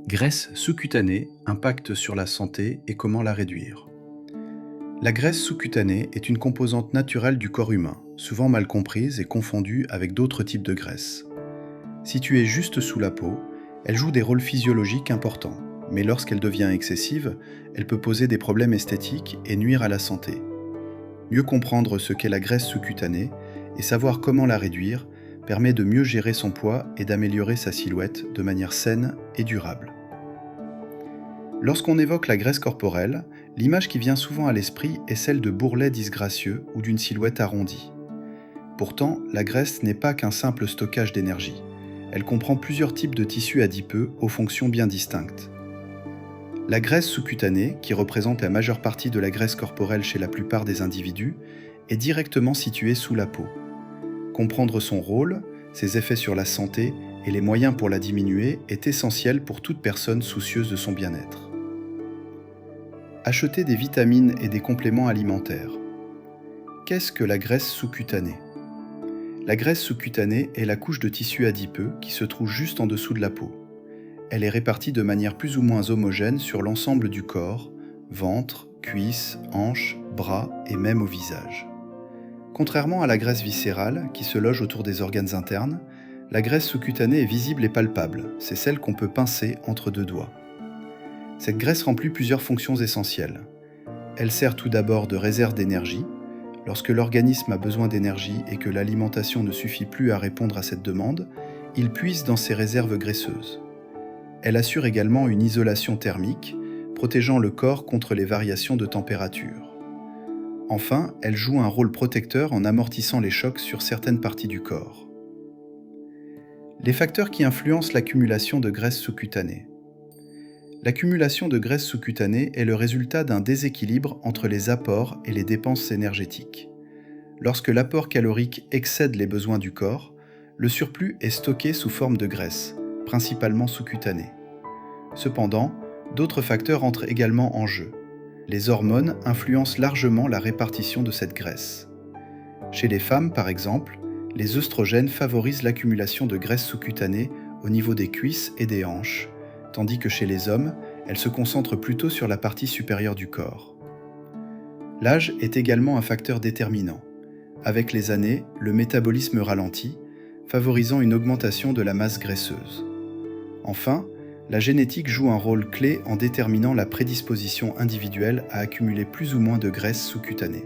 Graisse sous-cutanée, impact sur la santé et comment la réduire. La graisse sous-cutanée est une composante naturelle du corps humain, souvent mal comprise et confondue avec d'autres types de graisse. Située juste sous la peau, elle joue des rôles physiologiques importants, mais lorsqu'elle devient excessive, elle peut poser des problèmes esthétiques et nuire à la santé. Mieux comprendre ce qu'est la graisse sous-cutanée et savoir comment la réduire permet de mieux gérer son poids et d'améliorer sa silhouette de manière saine et durable. Lorsqu'on évoque la graisse corporelle, l'image qui vient souvent à l'esprit est celle de bourrelets disgracieux ou d'une silhouette arrondie. Pourtant, la graisse n'est pas qu'un simple stockage d'énergie. Elle comprend plusieurs types de tissus adipeux aux fonctions bien distinctes. La graisse sous-cutanée, qui représente la majeure partie de la graisse corporelle chez la plupart des individus, est directement située sous la peau. Comprendre son rôle, ses effets sur la santé et les moyens pour la diminuer est essentiel pour toute personne soucieuse de son bien-être. Acheter des vitamines et des compléments alimentaires. Qu'est-ce que la graisse sous-cutanée ? La graisse sous-cutanée est la couche de tissu adipeux qui se trouve juste en dessous de la peau. Elle est répartie de manière plus ou moins homogène sur l'ensemble du corps, ventre, cuisses, hanches, bras et même au visage. Contrairement à la graisse viscérale, qui se loge autour des organes internes, la graisse sous-cutanée est visible et palpable, c'est celle qu'on peut pincer entre deux doigts. Cette graisse remplit plusieurs fonctions essentielles. Elle sert tout d'abord de réserve d'énergie. Lorsque l'organisme a besoin d'énergie et que l'alimentation ne suffit plus à répondre à cette demande, il puise dans ses réserves graisseuses. Elle assure également une isolation thermique, protégeant le corps contre les variations de température. Enfin, elle joue un rôle protecteur en amortissant les chocs sur certaines parties du corps. Les facteurs qui influencent l'accumulation de graisse sous-cutanée. L'accumulation de graisse sous-cutanée est le résultat d'un déséquilibre entre les apports et les dépenses énergétiques. Lorsque l'apport calorique excède les besoins du corps, le surplus est stocké sous forme de graisse, principalement sous-cutanée. Cependant, d'autres facteurs entrent également en jeu. Les hormones influencent largement la répartition de cette graisse. Chez les femmes, par exemple, les œstrogènes favorisent l'accumulation de graisse sous-cutanée au niveau des cuisses et des hanches, tandis que chez les hommes, elle se concentre plutôt sur la partie supérieure du corps. L'âge est également un facteur déterminant. Avec les années, le métabolisme ralentit, favorisant une augmentation de la masse graisseuse. Enfin, la génétique joue un rôle clé en déterminant la prédisposition individuelle à accumuler plus ou moins de graisse sous-cutanée.